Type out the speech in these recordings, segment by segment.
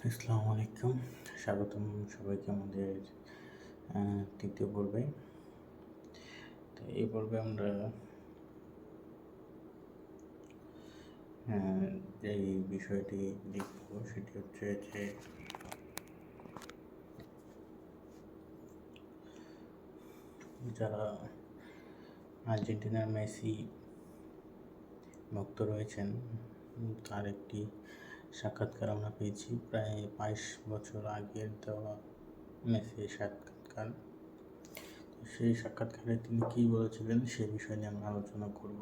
আসসালামু আলাইকুম। স্বাগতম সবাইকে আমাদের তৃতীয় পর্বে। তো এই পর্বে আমরা যেই বিষয়টি দেখব সেটি হচ্ছে যে যারা আর্জেন্টিনার মেসি ভক্ত রয়েছেন তার একটি সাক্ষাৎকার আমরা পেয়েছি প্রায় 22 বছর আগের দেওয়া মেসির সাক্ষাৎকার। সেই সাক্ষাৎকারে তিনি কী বলেছিলেন সে বিষয় নিয়ে আমরা আলোচনা করব।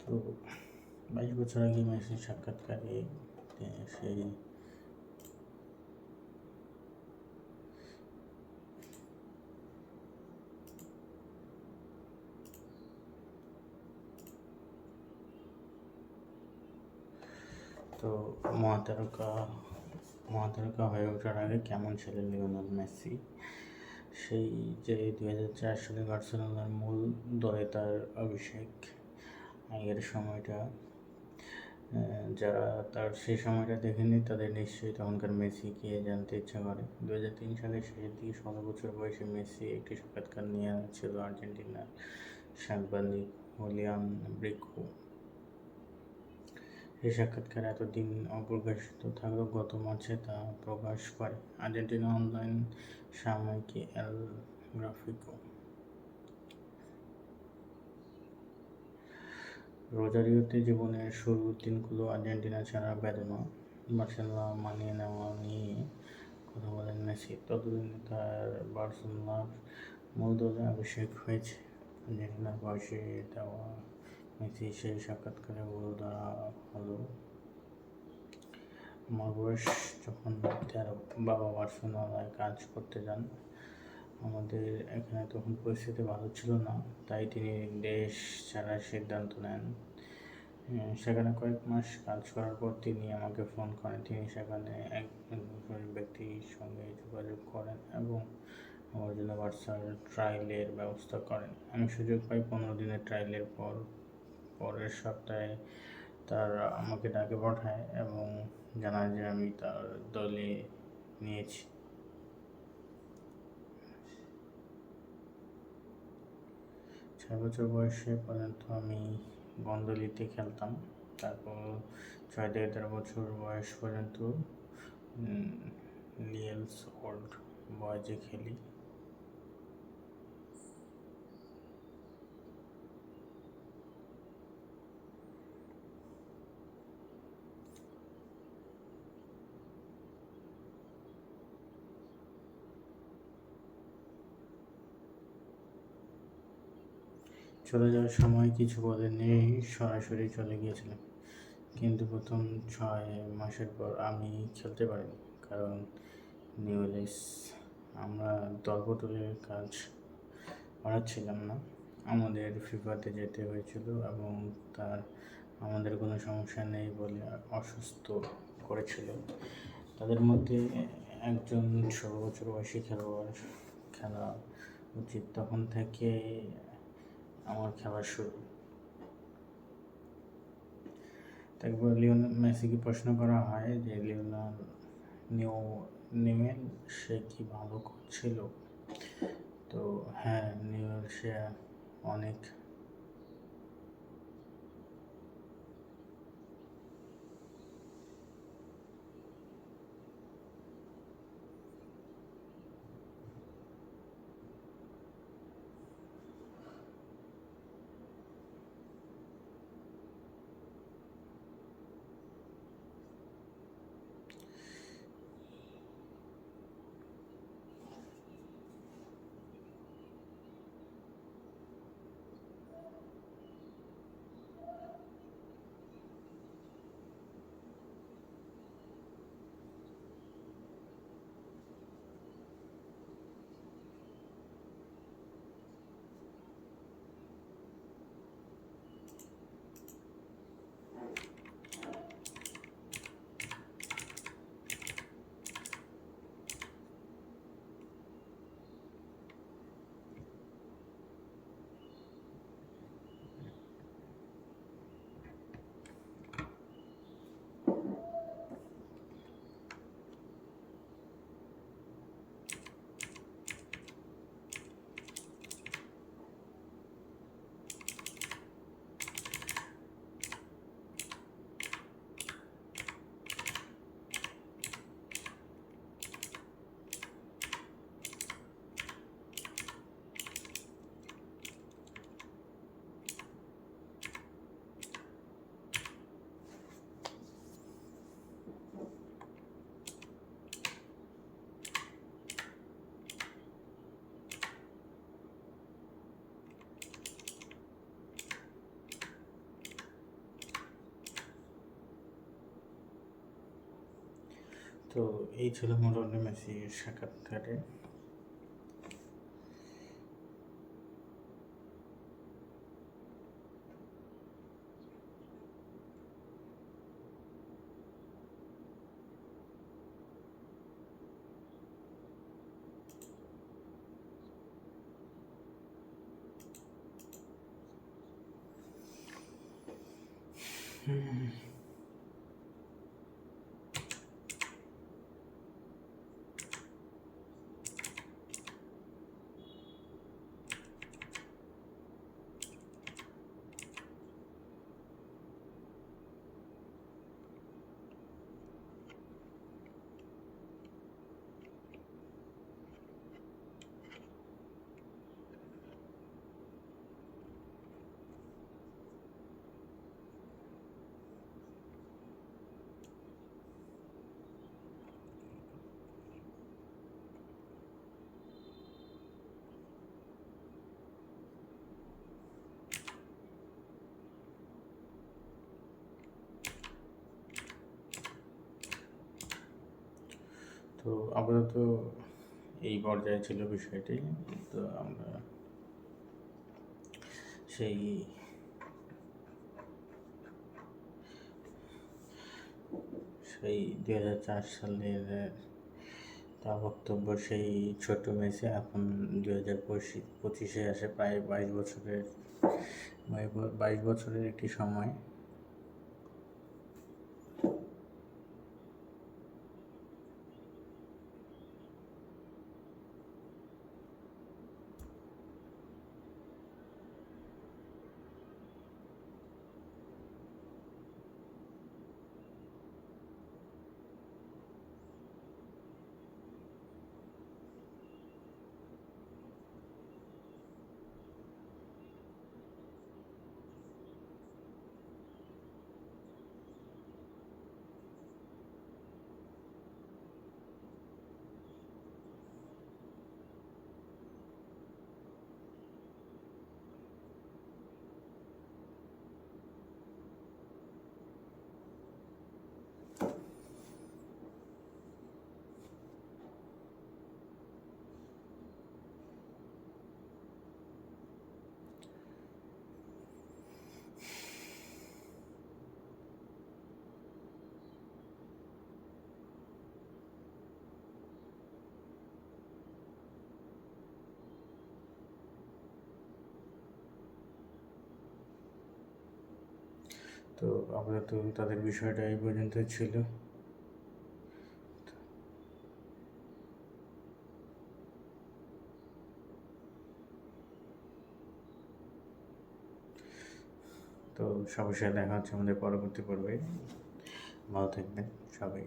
তো 22 বছর আগে মেসির সাক্ষাৎকারে সেই তো মহাতারকা হয়ে ওঠার আগে কেমন ছিলেন লিওনেল মেসি, সেই যে 2004 সালে বার্সেলোনার মূল দলে তার অভিষেক, এর সময়টা যারা তার সেই সময়টা দেখেনি তাদের নিশ্চয়ই তখনকার মেসিকে জানতে ইচ্ছা করে। 2003 সালে শেষের দিকে 16 বছর বয়সে মেসি একটি সাক্ষাৎকার নিয়েছিল আর্জেন্টিনার সাংবাদিক হুলিয়ান ব্রিকো। এই সাক্ষাৎকার এতদিন অপ্রকাশিত থাকলেও গত মার্চে তা প্রকাশ করে আর্জেন্টিনা অনলাইন সাময়িকী এল গ্রাফিকো। রোজারিওতে জীবনের শুরুর দিনগুলো আর্জেন্টিনা ছাড়া বেদনা, বার্সেলোনা মানিয়ে নেওয়া নিয়ে কথা বলেন মেসি। ততদিনে তার বার্সেলোনার মূল দলে অভিষেক হয়েছে। আর্জেন্টিনার বয়সে দেওয়া মেসি সেই সাক্ষাৎকারে বলে হলো, আমার বয়স যখন 13, বাবা বার্সেলোনায় কাজ করতে যান। আমাদের এখানে তখন পরিস্থিতি ভালো ছিল না, তাই তিনি দেশ ছাড়ার সিদ্ধান্ত নেন। সেখানে কয়েক মাস কাজ করার পর তিনি আমাকে ফোন করেন। তিনি সেখানে এক ব্যক্তির সঙ্গে যোগাযোগ করেন এবং আমার জন্য বার্সার ট্রায়ালের ব্যবস্থা করেন। আমি সুযোগ পাই 15 দিনের ট্রায়ালের পরের সপ্তাহে তার আমাকে ডাকে পাঠায় এবং জানায় যে আমি তার দলে নিয়েছি। ছয় বছর বয়সে পর্যন্ত আমি বন্দলিতে খেলতাম। তারপর 6 থেকে 13 বছর বয়স পর্যন্ত লিয়েলস ওল্ড বয়েজে খেলি। চলে যাওয়ার সময় কিছু বলেননি, সরাসরি চলে গিয়েছিলেন। কিন্তু প্রথম 6 মাসের পর আমি খেলতে পারিনি, কারণ নিউয়েলস আমরা দলবদলের কাজ করাচ্ছিলাম না। আমাদের ফিফাতে যেতে হয়েছিল এবং তার আমাদের কোনো সমস্যা নেই বলে অসুস্থ করেছিল। তাদের মধ্যে একজন 16 বছর বয়সী খেলোয়াড় খেলা উচিত, তখন থেকে আমার খেলা শুরু। তারপর লিওনেল মেসিকে প্রশ্ন করা হয় যে নিউয়েল সে কি ভালো করছিল? তো হ্যাঁ, নিউয়েল সে অনেক তো এই ছিল মোটামুটি মেসির সাক্ষাৎকারে। তো আপাতত এই পর্যায়ে ছিল বিষয়টি। তো আমরা সেই সেই 2004 সালের তার বক্তব্য, সেই ছোট মেসি এখন 2025-এ আসে, প্রায় 22 বছরের একটি সময়। তো আপাতত তাদের বিষয়টা এই পর্যন্ত ছিল। তো সবার সাথে দেখা হচ্ছে আমাদের পরবর্তী পর্বে। ভালো থাকবেন সবাই।